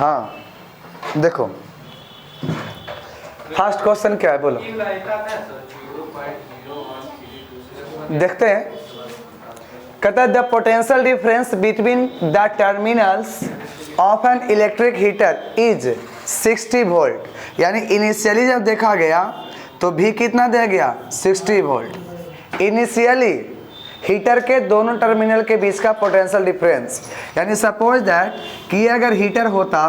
हाँ देखो first question क्या है बोलो, देखते हैं। कहता है the potential difference between the terminals of an electric heater is 60 volt. यानी इनिशियली जब देखा गया तो भी कितना दिया गया 60 वोल्ट। इनिशियली हीटर के दोनों टर्मिनल के बीच का पोटेंशियल डिफरेंस, यानी सपोज दैट कि अगर हीटर होता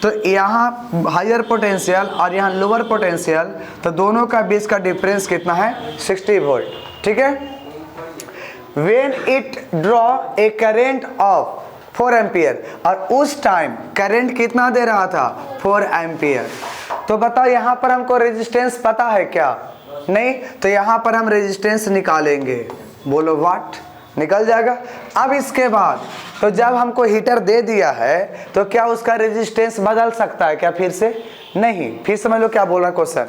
तो यहाँ हायर पोटेंशियल और यहाँ लोअर पोटेंशियल, तो दोनों का बीच का डिफरेंस कितना है 60 वोल्ट। ठीक है। When it draw a current of 4 ampere, और उस टाइम करंट कितना दे रहा था 4 एम्पियर। तो बताओ यहाँ पर हमको रेजिस्टेंस पता है क्या? नहीं। तो यहाँ पर हम रेजिस्टेंस निकालेंगे। बोलो व्हाट? निकल जाएगा। अब इसके बाद तो जब हमको हीटर दे दिया है तो क्या उसका रेजिस्टेंस बदल सकता है क्या फिर से? नहीं। फिर समझ लो क्या बोल रहा क्वेश्चन।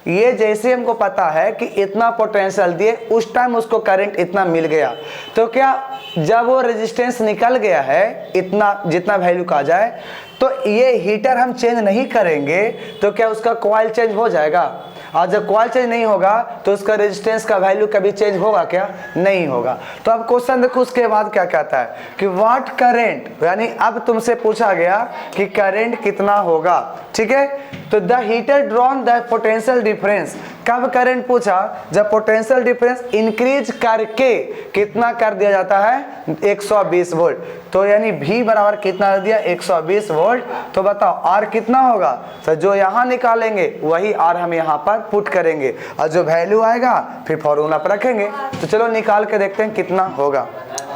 ये जैसे हमको पता है कि इतना पोटेंशियल दिए, उस टाइम उसको करंट इतना मिल गया, तो क्या जब वो रेजिस्टेंस निकल गया है इतना, जितना वैल्यू का जाए, तो ये हीटर हम चेंज नहीं करेंगे तो क्या उसका कॉइल चेंज हो जाएगा? और जब कॉइल चेंज नहीं होगा तो उसका रेजिस्टेंस का वैल्यू कभी चेंज होगा क्या? नहीं होगा। तो अब क्वेश्चन देखो उसके बाद क्या कहता है कि व्हाट करंट, यानी अब तुमसे पूछा गया कि करंट कितना होगा। ठीक है। तो the heater drawn the potential difference, कब करंट पूछा? जब पोटेंशियल डिफरेंस इंक्रीज करके कितना कर दिया जाता है 120 वोल्ट। तो यानी V बराबर कितना दिया 120 वोल्ट। तो बताओ R कितना होगा? तो जो यहाँ निकालेंगे वही R हम यहाँ पर पुट करेंगे और जो वैल्यू आएगा फिर फॉर्मूला पर रखेंगे। तो चलो निकाल के देखते हैं कितना होगा।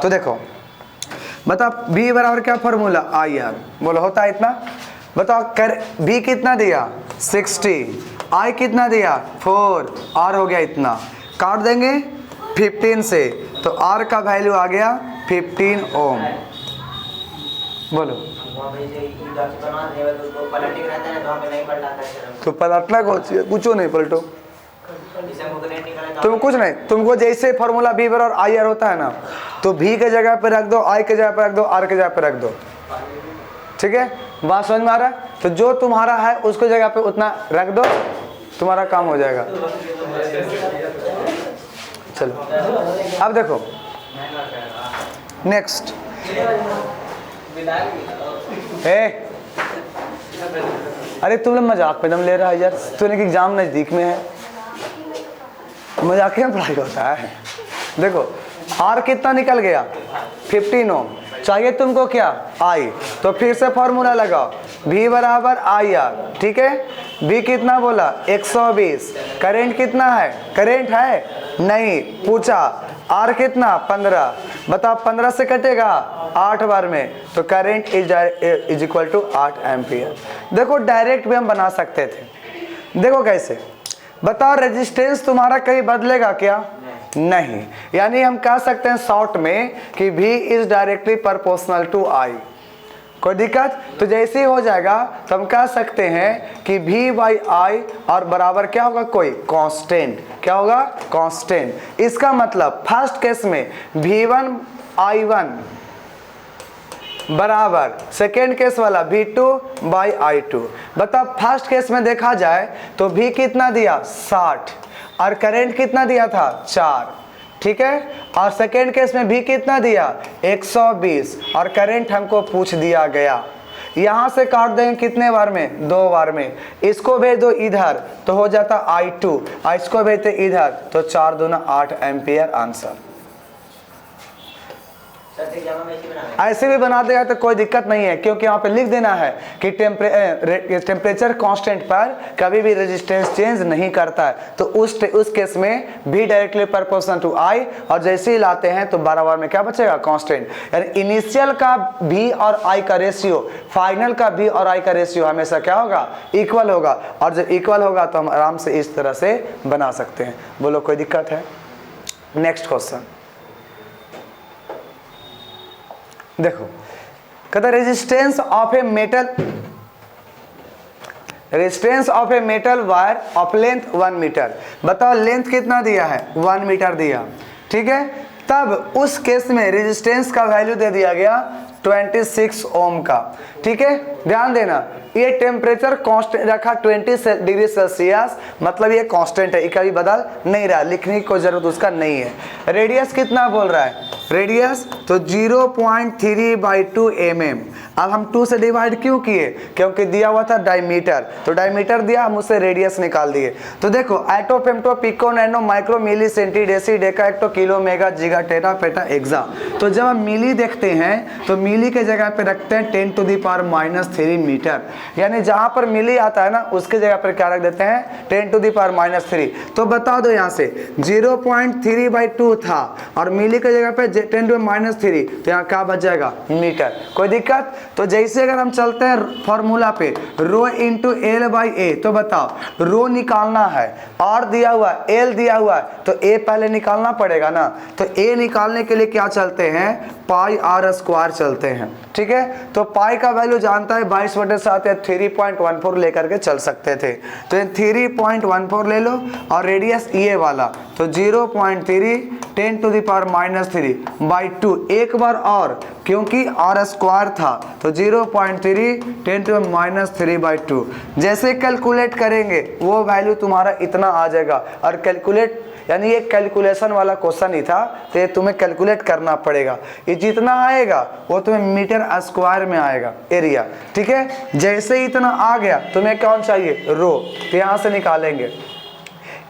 तो देखो बताओ V बराबर क्या फॉर्मूला IR, बोलो होता है इतना। बताओ कर V कितना दिया 60, I कितना दिया 4, R हो गया इतना। काट देंगे 15 से, तो R का वैल्यू आ गया 15 ओम। बोलो तो पलटना कुछ नहीं, पलटो तुम कुछ नहीं। तुमको जैसे फॉर्मूला V बराबर IR होता है ना, तो V के जगह पे रख दो, I के जगह पे रख दो, R के जगह पे रख दो। ठीक है, बात समझ में आ रहा है? तो जो तुम्हारा है उसको जगह पे उतना रख दो, तुम्हारा काम हो जाएगा। चलो अब देखो नेक्स्ट। अरे तुम लोग मजाक पे दम ले रहा है यार, तूने कि एग्जाम नजदीक में है, मजाक में पढ़ाई होता है। देखो R कितना निकल गया 15 ओम, चाहिए तुमको क्या I, तो फिर से फॉर्मूला लगाओ V बराबर IR। ठीक है। V कितना बोला 120, करंट कितना है? करंट है नहीं, पूछा। R कितना 15, बताओ 15 से कटेगा 8 बार में, तो current is equal to 8 ampere. देखो डायरेक्ट भी हम बना सकते थे। देखो कैसे, बताओ रेजिस्टेंस तुम्हारा कहीं बदलेगा क्या? नहीं। यानी हम कह सकते हैं शॉर्ट में कि V is directly proportional to I। कोई दिक्कत? तो जैसे ही हो जाएगा तो हम कह सकते हैं कि V बाई I और बराबर क्या होगा? कोई कांस्टेंट। क्या होगा? कांस्टेंट। इसका मतलब फर्स्ट केस में V1 I1 बराबर सेकेंड केस वाला V2 बाई I2। बताओ फर्स्ट केस में देखा जाए तो V कितना दिया 60 और करंट कितना दिया था 4। ठीक है। और सेकेंड केस में V कितना दिया 120 और करंट हमको पूछ दिया गया। यहां से काट देंगे कितने बार में? 2 बार में। इसको भेज दो इधर तो हो जाता I2, और इसको भेजते इधर तो 4 दूना 8 एम्पियर आंसर। ऐसे भी बना देगा तो कोई दिक्कत नहीं है, क्योंकि यहाँ पे लिख देना है कि टेम्परेचर कांस्टेंट पर कभी भी रेजिस्टेंस चेंज नहीं करता है। तो उस केस में भी डायरेक्टली प्रोपोर्शनल टू I, और जैसे ही लाते हैं तो 12 बार में क्या बचेगा? कांस्टेंट। यानी इनिशियल का V और I का रेशियो, फाइनल का V और I का रेशियो हमेशा क्या होगा? इक्वल होगा। और जब इक्वल होगा तो हम आराम से इस तरह से बना सकते हैं। बोलो कोई दिक्कत है? नेक्स्ट क्वेश्चन देखो, कहता resistance of a metal wire of length 1 metre. बताओ लेंथ कितना दिया है? 1 मीटर दिया। ठीक है। तब उस केस में रेजिस्टेंस का वैल्यू दे दिया गया 26 ओम का। ठीक है, ध्यान देना ये टेम्परेचर कांस्टेंट रखा 20 डिग्री सेल्सियस, मतलब ये कांस्टेंट है, ये कभी बदल नहीं रहा, लिखने की कोई जरूरत उसका नहीं है। रेडियस कितना बोल रहा है, रेडियस तो 0.3/2 mm। अब हम 2 से डिवाइड क्यों किए, क्योंकि दिया हुआ था डायमीटर, तो डायमीटर दिया, हम उससे रेडियस निकाल दिए। तो देखो atto, femto, pico, nano, micro, milli, centi, deci, deca, hecto, kilo, mega, giga, tera, peta, exa. तो जब हम मिली देखते हैं तो मिली के जगह पे रखते हैं 10⁻³ मीटर, यानी जहां पर मिली आता है ना उसके जगह पर क्या रख देते हैं 10⁻³ तो बता दो यहाँ से 0.3/2 था और मिली के जगह पे 10⁻³ तो यहाँ क्या बच जाएगा मीटर। कोई दिक्कत? तो जैसे अगर हम चलते हैं फॉर्मूला पे रो इंटू L/A, तो बताओ रो निकालना है, R दिया हुआ L दिया हुआ है, तो A पहले निकालना पड़ेगा ना। तो A निकालने के लिए क्या चलते हैं, πr² चलते हैं। ठीक है, तो पाई का वैल्यू जानता है 22/7 या 3.14 लेकर के चल सकते थे, तो 3.14 ले लो और रेडियस ये वाला तो 0.3 10⁻³ एक बार और, क्योंकि r² था तो 0.3 10⁻³ जैसे कैलकुलेट करेंगे वो वैल्यू तुम्हारा इतना आ जाएगा। और कैलकुलेट यानी ये कैलकुलेशन वाला क्वेश्चन ही था, तो ये तुम्हें कैलकुलेट करना पड़ेगा। ये जितना आएगा वो तुम्हें मीटर स्क्वायर में आएगा एरिया। ठीक है, जैसे ही इतना आ गया तुम्हें कौन चाहिए, रो, तो यहाँ से निकालेंगे।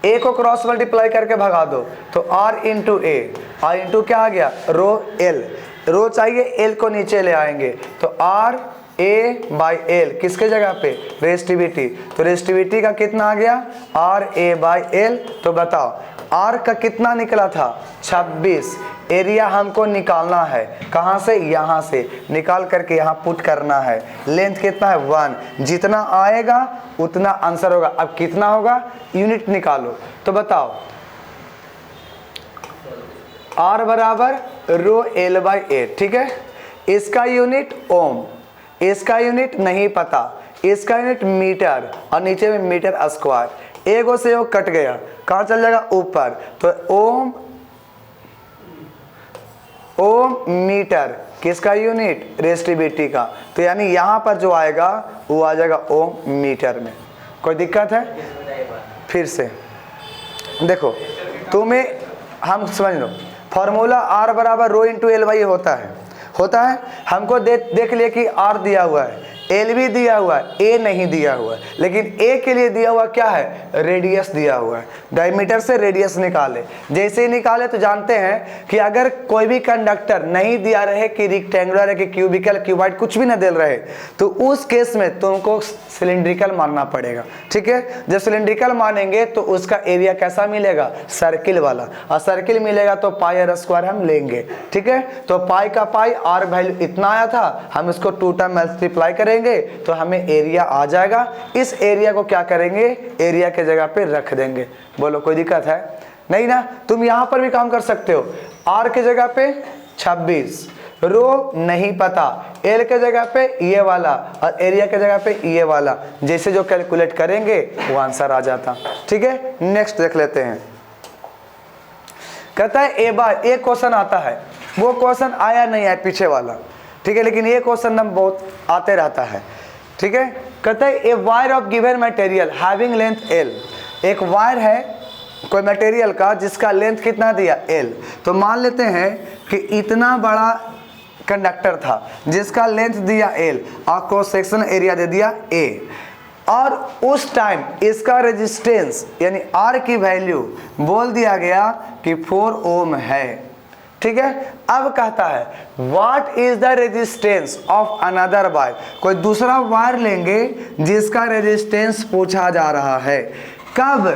ए को क्रॉस मल्टीप्लाई करके भगा दो तो r इंटू ए, r इंटू क्या आ गया रो एल, रो चाहिए एल को नीचे ले आएंगे तो r A/L किसके जगह पे रेजिस्टिविटी, तो रेजिस्टिविटी का कितना आ गया RA/L। तो बताओ R का कितना निकला था 26, एरिया हमको निकालना है कहाँ से, यहाँ से निकाल करके यहाँ पुट करना है। लेंथ कितना है 1, जितना आएगा उतना आंसर होगा। अब कितना होगा यूनिट निकालो, तो बताओ R बराबर रो L/A। ठीक है, इसका यूनिट ओम, इसका यूनिट नहीं पता, इसका यूनिट मीटर और नीचे में मीटर स्क्वायर। एगो से वो कट गया, कहाँ चल जाएगा ऊपर, तो ओम मीटर किसका यूनिट रेजिस्टिविटी का, तो यानी यहाँ पर जो आएगा वो आ जाएगा ओम मीटर में। कोई दिक्कत है? फिर से देखो, तुम्हें हम समझ लो फॉर्मूला R बराबर रो इंटू L/A होता है। हमको देख लिए कि R दिया हुआ है, L भी दिया हुआ है, A नहीं दिया हुआ है, लेकिन A के लिए दिया हुआ क्या है, रेडियस दिया हुआ है। डायमीटर से रेडियस निकाले, जैसे ही निकाले तो जानते हैं कि अगर कोई भी कंडक्टर नहीं दिया रहे कि रेक्टेंगुलर है कि क्यूबिकल क्यूबाइड कुछ भी ना दे रहे, तो उस केस में तुमको सिलिंड्रिकल मानना पड़ेगा। ठीक है, जब सिलिंड्रिकल मानेंगे तो उसका एरिया कैसा मिलेगा, सर्किल वाला, और सर्किल मिलेगा तो πr² हम लेंगे। ठीक है, तो पाई का पाई R वैल्यू इतना आया था, हम इसको 2 टाइम मल्टीप्लाई करेंगे तो हमें एरिया आ जाएगा। इस एरिया को क्या करेंगे, एरिया के जगह पे रख देंगे। बोलो कोई दिक्कत है? नहीं ना। तुम यहां पर भी काम कर सकते हो, R के जगह पे 26, रो नहीं पता, L के जगह पे ये वाला और एरिया के जगह पे ये वाला, जैसे जो कैलकुलेट करेंगे वो आंसर आ जाता। ठीक है, नेक्स्ट देख लेते हैं। कहता है एक क्वेश्चन आता है, वो क्वेश्चन आया नहीं है पीछे वाला। ठीक है, लेकिन ये क्वेश्चन हम बहुत आते रहता है। ठीक है, कहता है a wire of given material having length L, एक वायर है कोई मटेरियल का जिसका लेंथ कितना दिया L। तो मान लेते हैं कि इतना बड़ा कंडक्टर था जिसका लेंथ दिया L और क्रॉस सेक्शन एरिया दे दिया A, और उस टाइम इसका रेजिस्टेंस यानी R की वैल्यू बोल दिया गया कि 4 ओम है। ठीक है, अब कहता है what is the resistance of another wire, कोई दूसरा वायर लेंगे जिसका रेजिस्टेंस पूछा जा रहा है। कब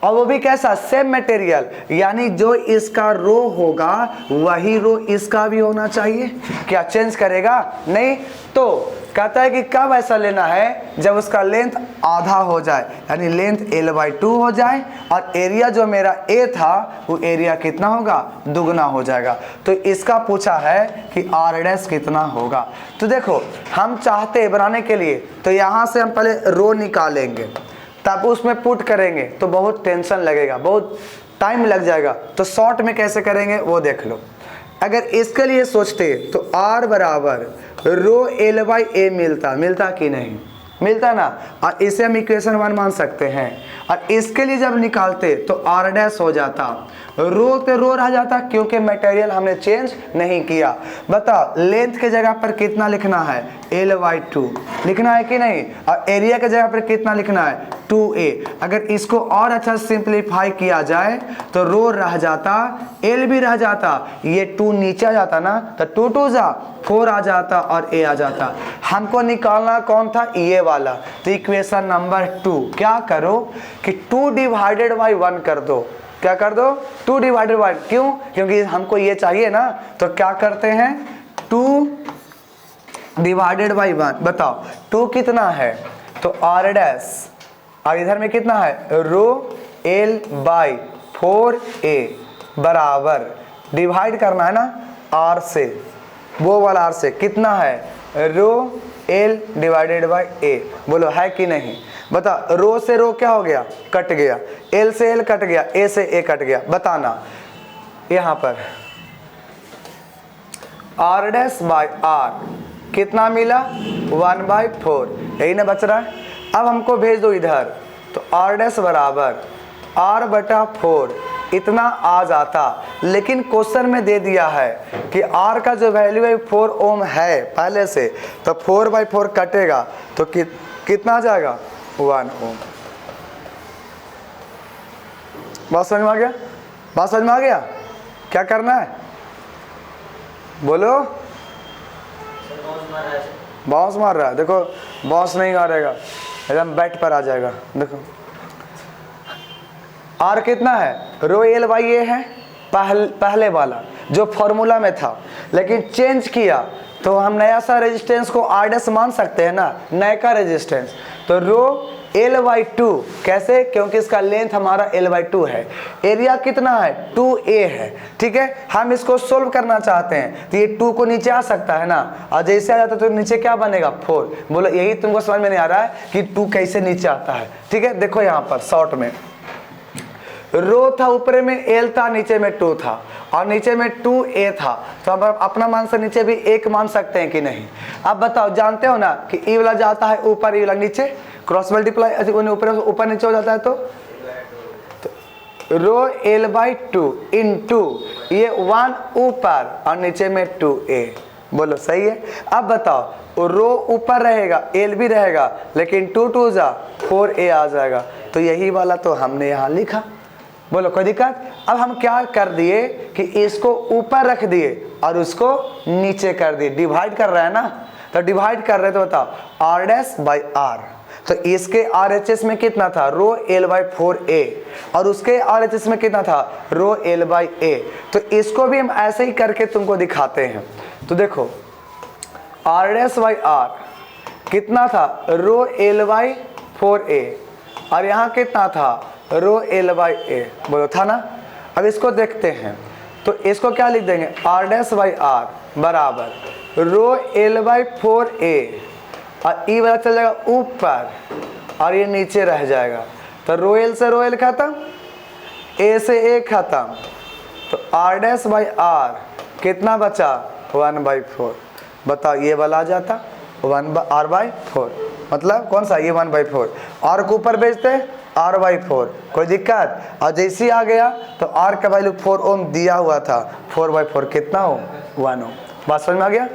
और वो भी कैसा, सेम मटेरियल, यानी जो इसका रो होगा वही रो इसका भी होना चाहिए। क्या चेंज करेगा? नहीं। तो कहता है कि कब ऐसा लेना है, जब उसका लेंथ आधा हो जाए, यानी लेंथ L/2 हो जाए और एरिया जो मेरा A था वो एरिया कितना होगा, दुगना हो जाएगा। तो इसका पूछा है कि R' कितना होगा। तो देखो हम चाहते हैं बनाने के लिए, तो यहाँ से हम पहले रो निकालेंगे, तब उसमें पुट करेंगे तो बहुत टेंशन लगेगा, बहुत टाइम लग जाएगा। तो शॉर्ट में कैसे करेंगे वो देख लो। अगर इसके लिए सोचते तो R बराबर रो एल बाई ए मिलता कि नहीं, मिलता ना। और इसे हम इक्वेशन 1 मान सकते हैं। और इसके लिए जब निकालते तो R डैश हो जाता, रो पे रो रह जाता क्योंकि मटेरियल हमने चेंज नहीं किया। बताओ लेंथ के जगह पर कितना लिखना है, L/2 लिखना है कि नहीं, और एरिया के जगह पर कितना लिखना है, 2a। अगर इसको और अच्छा सिंप्लीफाई किया जाए तो रो रह जाता, L भी रह जाता, ये 2 नीचे आ जाता ना, तो 2 2 जा 4 आ जाता और a आ जाता। हमको निकालना कौन था, ये वाला। तो इक्वेशन नंबर 2 क्या करो कि 2 डिवाइडेड बाई 1 कर दो। क्या कर दो, 2 डिवाइडेड बाई, क्यों, क्योंकि हमको ये चाहिए ना। तो क्या करते हैं, 2 डिवाइडेड बाई 1। बताओ 2 कितना है, तो R डैश, और इधर में कितना है, रो L बाई 4a बराबर, डिवाइड करना है ना R से, वो वाला R से, कितना है, रो L डिवाइडेड बाई a। बोलो है कि नहीं। बता, रो से रो क्या हो गया, कट गया, L से L कट गया, A से A कट गया। बताना यहाँ पर R डैश बाई R कितना मिला, 1/4, यही ना बच रहा है। अब हमको भेज दो इधर, तो R डैश बराबर R/4 इतना आ जाता। लेकिन क्वेश्चन में दे दिया है कि R का जो वैल्यू है 4 ओम है पहले से, तो 4/4 कटेगा तो कितना आ जाएगा, 1 ओम। बात समझ में आ गया, बात समझ में आ गया। क्या करना है, बोलो। बाउंस मार रहा है, देखो बाउंस नहीं मारेगा, एकदम बैट पर आ जाएगा। देखो R कितना है, रो L बाई ए है, पहले वाला जो फॉर्मूला में था, लेकिन चेंज किया तो हम नया सा रेजिस्टेंस को R डैश मान सकते हैं ना, नया का रेजिस्टेंस। तो रो L/2 कैसे, क्योंकि इसका लेंथ हमारा L/2 है, एरिया कितना है, 2a है। ठीक है, हम इसको सोल्व करना चाहते हैं तो ये 2 को नीचे आ सकता है ना, और जैसे आ जाता तो नीचे क्या बनेगा, 4। बोलो यही तुमको समझ में नहीं आ रहा है कि 2 कैसे नीचे आता है। ठीक है, देखो यहाँ पर शॉर्ट में रो था, ऊपर में L था, नीचे में 2 था, और नीचे में 2a था। तो अब अपना मान से नीचे भी 1 मान सकते हैं कि नहीं। अब बताओ, जानते हो ना कि ई वाला जाता है ऊपर, ई वाला नीचे, क्रॉस मल्टीप्लाई ऊपर नीचे हो जाता है। तो रो L/2 इंटू ये 1 ऊपर और नीचे में 2a। बोलो सही है। अब बताओ रो ऊपर रहेगा, L भी रहेगा, लेकिन 2 2 जा 4a आ जाएगा। तो यही वाला तो हमने यहाँ लिखा। बोलो कोई दिक्कत। अब हम क्या कर दिए कि इसको ऊपर रख दिए और उसको नीचे कर दिए, डिवाइड कर रहा है ना, तो डिवाइड कर रहे तो बताओ R डैश बाई R। तो इसके RHS में कितना था, रो L/4a, और उसके RHS में कितना था, रो L/a। तो इसको भी हम ऐसे ही करके तुमको दिखाते हैं। तो देखो R डैश बाई R कितना था, रो L/4a, और यहाँ कितना था, रो L/a। बोलो था ना। अब इसको देखते हैं, तो इसको क्या लिख देंगे, R डैश बाई R बराबर रो L/4a, और ई वाला चल जाएगा ऊपर और ये नीचे रह जाएगा। तो रो L से रो L खत्म, A से A खत्म, तो R डैश बाई R कितना बचा, 1/4। बताओ ये वाला आ जाता R/4, मतलब कौन सा, ये 1/4। R को ऊपर भेजते R/4, कोई दिक्कत। और जैसे आ गया तो R का वैल्यू 4 ओम दिया हुआ था, 4/4 कितना हो, 1 ओम। बात समझ में आ गया।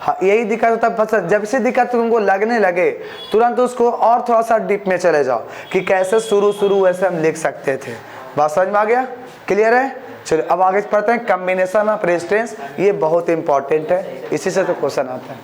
हाँ यही दिक्कत होता है। बस जब से दिक्कत तुमको लगने लगे तुरंत उसको और थोड़ा सा डीप में चले जाओ कि कैसे शुरू वैसे हम लिख सकते थे। बात समझ में आ गया, क्लियर है। चलिए अब आगे पढ़ते हैं कॉम्बिनेशन ऑफ रेजिस्टेंस। ये बहुत इंपॉर्टेंट है, इसी से तो क्वेश्चन आता है।